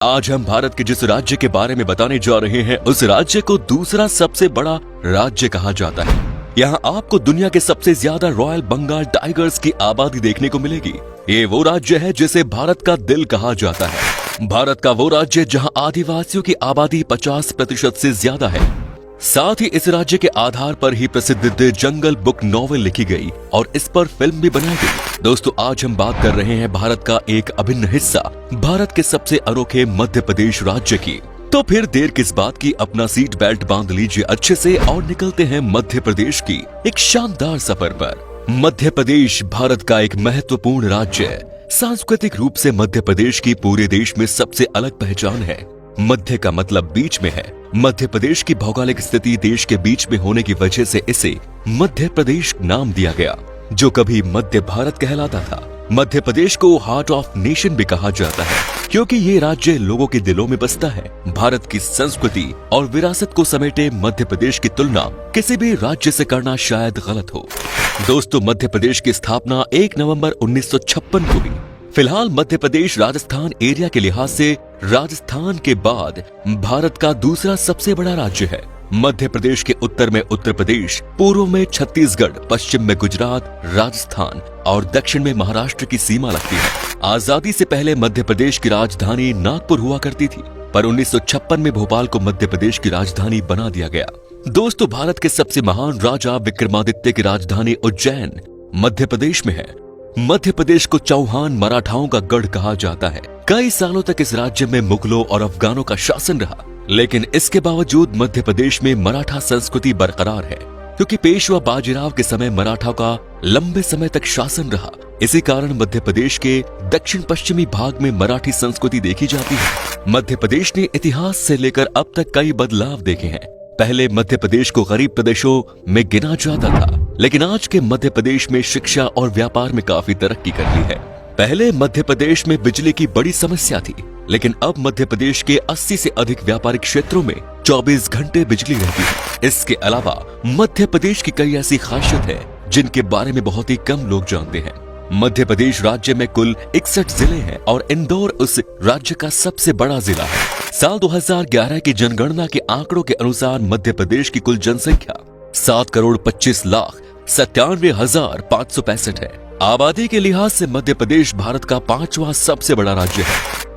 आज हम भारत के जिस राज्य के बारे में बताने जा रहे हैं उस राज्य को दूसरा सबसे बड़ा राज्य कहा जाता है। यहाँ आपको दुनिया के सबसे ज्यादा रॉयल बंगाल टाइगर्स की आबादी देखने को मिलेगी। ये वो राज्य है जिसे भारत का दिल कहा जाता है। भारत का वो राज्य जहाँ आदिवासियों की आबादी 50% से ज्यादा है। साथ ही इस राज्य के आधार पर ही प्रसिद्ध द जंगल बुक नॉवेल लिखी गई और इस पर फिल्म भी बनाई गई। दोस्तों, आज हम बात कर रहे हैं भारत का एक अभिन्न हिस्सा, भारत के सबसे अनोखे मध्य प्रदेश राज्य की। तो फिर देर किस बात की, अपना सीट बेल्ट बांध लीजिए अच्छे से और निकलते हैं मध्य प्रदेश की एक शानदार सफर पर। मध्य प्रदेश भारत का एक महत्वपूर्ण राज्य है। सांस्कृतिक रूप से मध्य प्रदेश की पूरे देश में सबसे अलग पहचान है। मध्य का मतलब बीच में है। मध्य प्रदेश की भौगोलिक स्थिति देश के बीच में होने की वजह से इसे मध्य प्रदेश नाम दिया गया, जो कभी मध्य भारत कहलाता था। मध्य प्रदेश को हार्ट ऑफ नेशन भी कहा जाता है, क्योंकि ये राज्य लोगों के दिलों में बसता है। भारत की संस्कृति और विरासत को समेटे मध्य प्रदेश की तुलना किसी भी राज्य से करना शायद गलत हो। दोस्तों, मध्य प्रदेश की स्थापना 1 नवंबर 1956 को हुई। फिलहाल मध्य प्रदेश राजस्थान एरिया के लिहाज से राजस्थान के बाद भारत का दूसरा सबसे बड़ा राज्य है। मध्य प्रदेश के उत्तर में उत्तर प्रदेश, पूर्व में छत्तीसगढ़, पश्चिम में गुजरात, राजस्थान और दक्षिण में महाराष्ट्र की सीमा लगती है। आजादी से पहले मध्य प्रदेश की राजधानी नागपुर हुआ करती थी, पर 1956 में भोपाल को मध्य प्रदेश की राजधानी बना दिया गया। दोस्तों, भारत के सबसे महान राजा विक्रमादित्य की राजधानी उज्जैन मध्य प्रदेश में है। मध्य प्रदेश को चौहान मराठाओं का गढ़ कहा जाता है। कई सालों तक इस राज्य में मुगलों और अफगानों का शासन रहा, लेकिन इसके बावजूद मध्य प्रदेश में मराठा संस्कृति बरकरार है, क्योंकि पेशवा बाजीराव के समय मराठा का लंबे समय तक शासन रहा। इसी कारण मध्य प्रदेश के दक्षिण पश्चिमी भाग में मराठी संस्कृति देखी जाती है। मध्य प्रदेश ने इतिहास से लेकर अब तक कई बदलाव देखे हैं। पहले मध्य प्रदेश को गरीब प्रदेशों में गिना जाता था, लेकिन आज के मध्य प्रदेश में शिक्षा और व्यापार में काफी तरक्की कर ली है। पहले मध्य प्रदेश में बिजली की बड़ी समस्या थी, लेकिन अब मध्य प्रदेश के 80 से अधिक व्यापारिक क्षेत्रों में 24 घंटे बिजली रहती है। इसके अलावा मध्य प्रदेश की कई ऐसी खासियत है जिनके बारे में बहुत ही कम लोग जानते हैं। मध्य प्रदेश राज्य में कुल 61 जिले हैं और इंदौर उस राज्य का सबसे बड़ा जिला है। साल 2011 की जनगणना के आंकड़ों के अनुसार मध्य प्रदेश की कुल जनसंख्या 7,25,97,565 है। आबादी के लिहाज से मध्य प्रदेश भारत का 5वां सबसे बड़ा राज्य है।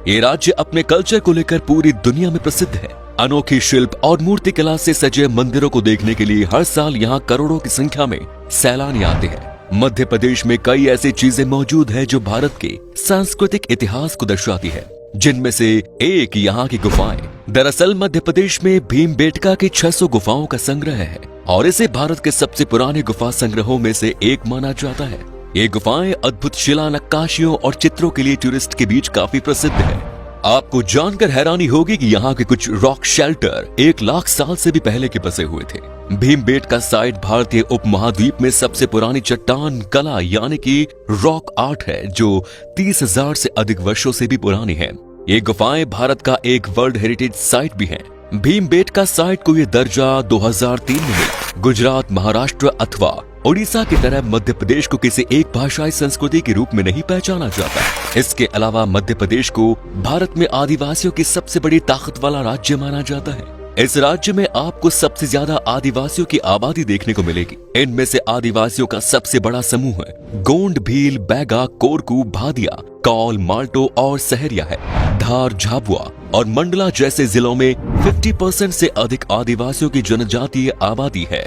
ये राज्य अपने कल्चर को लेकर पूरी दुनिया में प्रसिद्ध है। अनोखी शिल्प और मूर्ति कला से सजे मंदिरों को देखने के लिए हर साल यहाँ करोड़ों की संख्या में सैलानी आते हैं। मध्य प्रदेश में कई ऐसी चीजें मौजूद है जो भारत के सांस्कृतिक इतिहास को दर्शाती है, जिनमें से एक यहाँ की गुफाएं। दरअसल मध्य प्रदेश में भीमबेटका की 600 गुफाओं का संग्रह है और इसे भारत के सबसे पुराने गुफा संग्रहों में से एक माना जाता है। ये गुफाएं अद्भुत शिला नक्काशियों और चित्रों के लिए टूरिस्ट के बीच काफी प्रसिद्ध है। आपको जानकर हैरानी होगी कि यहाँ के कुछ रॉक शेल्टर 1 लाख साल से भी पहले के बसे हुए थे। भीमबेटका साइट भारतीय उपमहाद्वीप में सबसे पुरानी चट्टान कला यानी कि रॉक आर्ट है, जो 30,000 से अधिक वर्षों से भी पुरानी है। ये गुफाएं भारत का एक वर्ल्ड हेरिटेज साइट भी है। भीमबेटका साइट को ये दर्जा 2003 में मिला। गुजरात, महाराष्ट्र अथवा ओडिशा की तरह मध्य प्रदेश को किसी एक भाषाई संस्कृति के रूप में नहीं पहचाना जाता। इसके अलावा मध्य प्रदेश को भारत में आदिवासियों की सबसे बड़ी ताकत वाला राज्य माना जाता है। इस राज्य में आपको सबसे ज्यादा आदिवासियों की आबादी देखने को मिलेगी। इनमें से आदिवासियों का सबसे बड़ा समूह है गोंड, भील, बैगा, कोरकू, भादिया, कौल, माल्टो और सहरिया है। धार, झाबुआ और मंडला जैसे जिलों में 50% से अधिक आदिवासियों की जनजातीय आबादी है।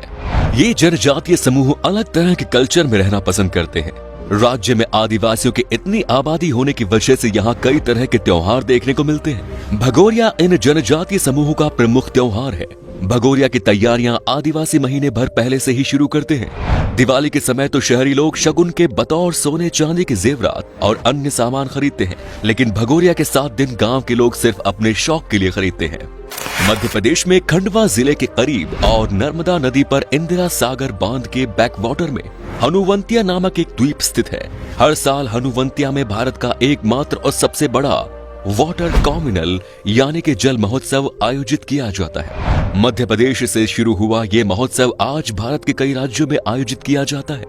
ये जनजातीय समूह अलग तरह के कल्चर में रहना पसंद करते हैं। राज्य में आदिवासियों की इतनी आबादी होने की वजह से यहाँ कई तरह के त्योहार देखने को मिलते हैं। भगोरिया इन जनजातीय समूहों का प्रमुख त्योहार है। भगोरिया की तैयारियां आदिवासी महीने भर पहले से ही शुरू करते हैं। दिवाली के समय तो शहरी लोग शगुन के बतौर सोने चांदी के जेवरात और अन्य सामान खरीदते हैं, लेकिन भगोरिया के 7 दिन गांव के लोग सिर्फ अपने शौक के लिए खरीदते हैं। मध्य प्रदेश में खंडवा जिले के करीब और नर्मदा नदी पर इंदिरा सागर बांध के बैकवाटर में हनुवंतिया नामक एक द्वीप स्थित है। हर साल हनुवंतिया में भारत का एकमात्र और सबसे बड़ा वाटर कॉम्युनल यानी कि जल महोत्सव आयोजित किया जाता है। मध्य प्रदेश से शुरू हुआ ये महोत्सव आज भारत के कई राज्यों में आयोजित किया जाता है।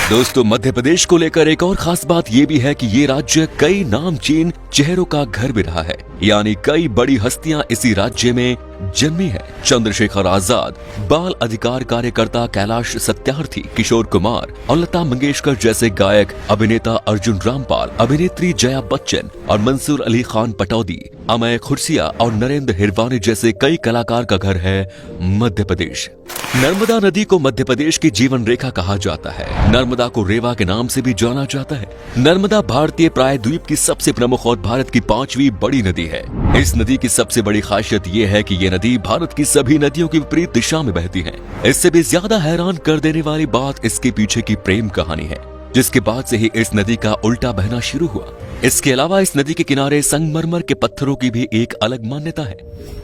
दोस्तों, मध्य प्रदेश को लेकर एक और खास बात ये भी है कि ये राज्य कई नामचीन चेहरों का घर भी रहा है, यानी कई बड़ी हस्तियां इसी राज्य में जन्मी है। चंद्रशेखर आजाद, बाल अधिकार कार्यकर्ता कैलाश सत्यार्थी, किशोर कुमार और लता मंगेशकर जैसे गायक, अभिनेता अर्जुन रामपाल, अभिनेत्री जया बच्चन और मंसूर अली खान पटौदी, अमय खुर्सिया और नरेंद्र हिरवानी जैसे कई कलाकार का घर है मध्य प्रदेश। नर्मदा नदी को मध्य प्रदेश की जीवन रेखा कहा जाता है। नर्मदा को रेवा के नाम से भी जाना जाता है। नर्मदा भारतीय प्रायद्वीप की सबसे प्रमुख और भारत की 5वीं बड़ी नदी है। इस नदी की सबसे बड़ी खासियत ये है कि ये नदी भारत की सभी नदियों की विपरीत दिशा में बहती है। इससे भी ज्यादा हैरान कर देने वाली बात इसके पीछे की प्रेम कहानी है, जिसके बाद से ही इस नदी का उल्टा बहना शुरू हुआ। इसके अलावा इस नदी के किनारे संगमरमर के पत्थरों की भी एक अलग मान्यता है।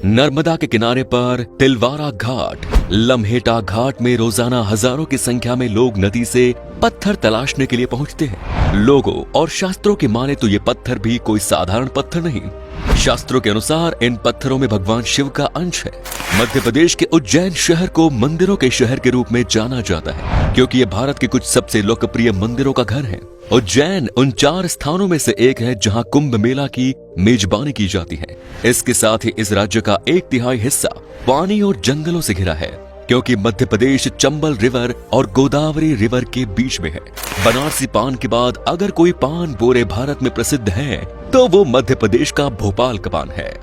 नर्मदा के किनारे पर तिलवारा घाट, लम्हेटा घाट में रोजाना हजारों की संख्या में लोग नदी से पत्थर तलाशने के लिए पहुंचते हैं। लोगों और शास्त्रों के माने तो ये पत्थर भी कोई साधारण पत्थर नहीं। शास्त्रों के अनुसार इन पत्थरों में भगवान शिव का अंश है। मध्य प्रदेश के उज्जैन शहर को मंदिरों के शहर के रूप में जाना जाता है, क्योंकि ये भारत के कुछ सबसे लोकप्रिय मंदिरों का घर है। उज्जैन उन 4 स्थानों में से एक है जहां कुंभ मेला की मेजबानी की जाती है। इसके साथ ही इस राज्य का 1/3 हिस्सा पानी और जंगलों से घिरा है, क्योंकि मध्य प्रदेश चंबल रिवर और गोदावरी रिवर के बीच में है। बनारसी पान के बाद अगर कोई पान पूरे भारत में प्रसिद्ध है तो वो मध्य प्रदेश का भोपाल का पान है।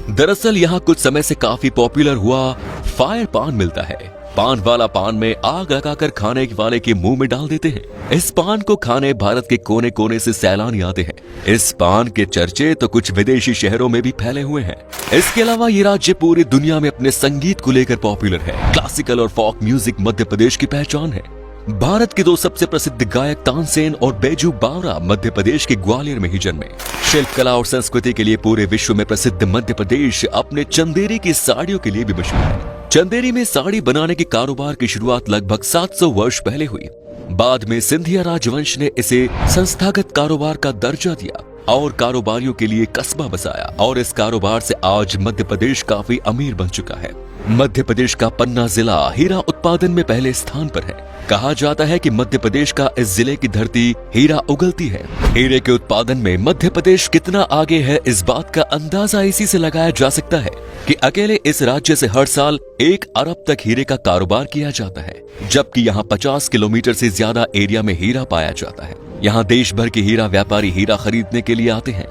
दरअसल यहाँ कुछ समय से काफी पॉपुलर हुआ फायर पान मिलता है। पान वाला पान में आग लगाकर खाने वाले के मुंह में डाल देते हैं। इस पान को खाने भारत के कोने कोने से सैलानी आते हैं। इस पान के चर्चे तो कुछ विदेशी शहरों में भी फैले हुए हैं। इसके अलावा ये राज्य पूरी दुनिया में अपने संगीत को लेकर पॉपुलर है। क्लासिकल और फोक म्यूजिक मध्य प्रदेश की पहचान है। भारत के 2 सबसे प्रसिद्ध गायक तानसेन और बैजू बावरा मध्य प्रदेश के ग्वालियर में ही जन्मे। शिल्प कला और संस्कृति के लिए पूरे विश्व में प्रसिद्ध मध्य प्रदेश अपने चंदेरी की साड़ियों के लिए भी मशहूर है। चंदेरी में साड़ी बनाने के कारोबार की शुरुआत लगभग 700 वर्ष पहले हुई। बाद में सिंधिया राजवंश ने इसे संस्थागत कारोबार का दर्जा दिया और कारोबारियों के लिए कस्बा बसाया, और इस कारोबार से आज मध्य प्रदेश काफी अमीर बन चुका है। मध्य प्रदेश का पन्ना जिला हीरा उत्पादन में पहले स्थान पर है। कहा जाता है कि मध्य प्रदेश का इस जिले की धरती हीरा उगलती है। हीरे के उत्पादन में मध्य प्रदेश कितना आगे है, इस बात का अंदाजा इसी से लगाया जा सकता है कि अकेले इस राज्य से हर साल 1 अरब तक हीरे का कारोबार किया जाता है, जबकि यहाँ 50 किलोमीटर से ज्यादा एरिया में हीरा पाया जाता है। यहाँ देश भर के हीरा व्यापारी हीरा खरीदने के लिए आते हैं।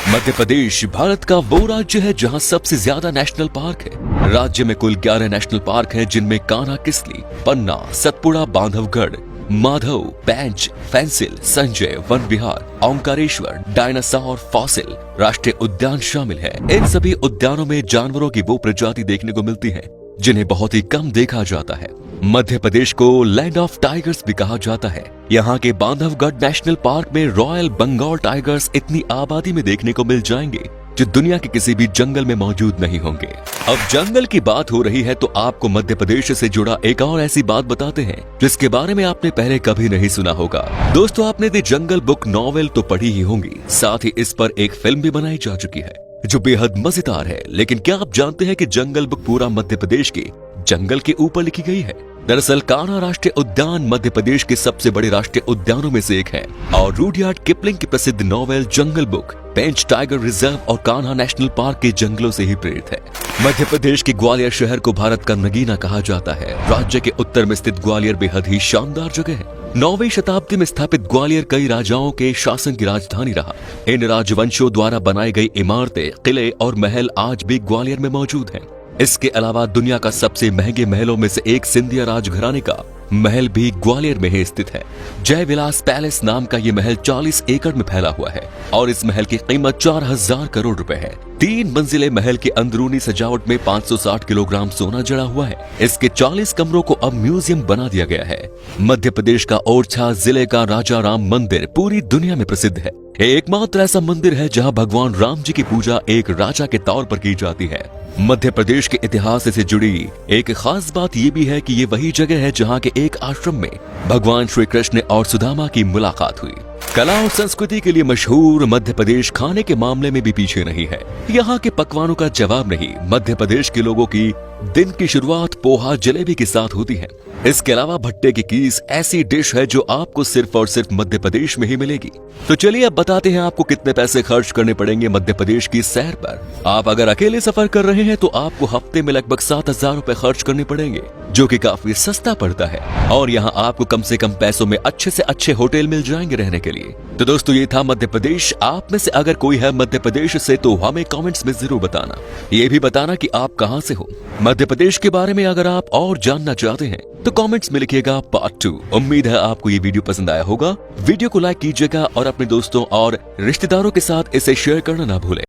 मध्य प्रदेश भारत का वो राज्य है जहाँ सबसे ज्यादा नेशनल पार्क है। राज्य में कुल 11 नेशनल पार्क हैं, जिनमें कान्हा किसली, पन्ना, सतपुड़ा, बांधवगढ़, माधव, पेंच, फेंसिल, संजय, वन विहार, ओंकारेश्वर, डायनासोर, फॉसिल राष्ट्रीय उद्यान शामिल है। इन सभी उद्यानों में जानवरों की वो प्रजाति देखने को मिलती है जिन्हें बहुत ही कम देखा जाता है। मध्य प्रदेश को लैंड ऑफ टाइगर्स भी कहा जाता है। यहाँ के बांधवगढ़ नेशनल पार्क में रॉयल बंगाल टाइगर्स इतनी आबादी में देखने को मिल जाएंगे जो दुनिया के किसी भी जंगल में मौजूद नहीं होंगे। अब जंगल की बात हो रही है तो आपको मध्य प्रदेश से जुड़ा एक और ऐसी बात बताते हैं जिसके बारे में आपने पहले कभी नहीं सुना होगा। दोस्तों, आपने द जंगल बुक नॉवेल तो पढ़ी ही होंगी, साथ ही इस पर एक फिल्म भी बनाई जा चुकी है जो बेहद मजेदार है। लेकिन क्या आप जानते हैं कि जंगल बुक पूरा मध्य प्रदेश के जंगल के ऊपर लिखी गई है? दरअसल कान्हा राष्ट्रीय उद्यान मध्य प्रदेश के सबसे बड़े राष्ट्रीय उद्यानों में से एक है और रुडयार्ड किपलिंग की प्रसिद्ध नॉवेल जंगल बुक पेंच टाइगर रिजर्व और कान्हा नेशनल पार्क के जंगलों से ही प्रेरित है। मध्य प्रदेश के ग्वालियर शहर को भारत का नगीना कहा जाता है। राज्य के उत्तर में स्थित ग्वालियर बेहद ही शानदार जगह है। 9वीं शताब्दी में स्थापित ग्वालियर कई राजाओं के शासन की राजधानी रहा। इन राजवंशों द्वारा बनाई गई इमारतें, किले और महल आज भी ग्वालियर में मौजूद हैं। इसके अलावा दुनिया का सबसे महंगे महलों में से एक सिंधिया राजघराने का महल भी ग्वालियर में ही स्थित है। जय विलास पैलेस नाम का ये महल 40 एकड़ में फैला हुआ है और इस महल की कीमत 4000 करोड़ रुपए है। 3 मंजिले महल के अंदरूनी सजावट में 560 किलोग्राम सोना जड़ा हुआ है। इसके 40 कमरों को अब म्यूजियम बना दिया गया है। मध्य प्रदेश का ओरछा जिले का राजा राम मंदिर पूरी दुनिया में प्रसिद्ध है। एकमात्र ऐसा मंदिर है जहां भगवान राम जी की पूजा एक राजा के तौर पर की जाती है। मध्य प्रदेश के इतिहास से जुड़ी एक खास बात ये भी है कि ये वही जगह है जहाँ के एक आश्रम में भगवान श्री कृष्ण और सुदामा की मुलाकात हुई। कला और संस्कृति के लिए मशहूर मध्य प्रदेश खाने के मामले में भी पीछे नहीं है। यहाँ के पकवानों का जवाब नहीं। मध्य प्रदेश के लोगों की दिन की शुरुआत पोहा जलेबी के साथ होती है। इसके अलावा भट्टे की कीस ऐसी डिश है जो आपको सिर्फ और सिर्फ मध्य प्रदेश में ही मिलेगी। तो चलिए अब बताते हैं आपको कितने पैसे खर्च करने पड़ेंगे मध्य प्रदेश की सैर पर। आप अगर अकेले सफर कर रहे हैं तो आपको हफ्ते में लगभग 7,000 रुपए खर्च करने पड़ेंगे, जो कि काफी सस्ता पड़ता है। और यहाँ आपको कम से कम पैसों में अच्छे से अच्छे होटल मिल जाएंगे रहने के लिए। तो दोस्तों ये था मध्य प्रदेश। आप में से अगर कोई है मध्य प्रदेश से तो हमें कमेंट्स में जरूर बताना। ये भी बताना कि आप कहां से हो। मध्य प्रदेश के बारे में अगर आप और जानना चाहते हैं तो कमेंट्स में लिखिएगा पार्ट 2। उम्मीद है आपको ये वीडियो पसंद आया होगा। वीडियो को लाइक कीजिएगा और अपने दोस्तों और रिश्तेदारों के साथ इसे शेयर करना ना भूलें।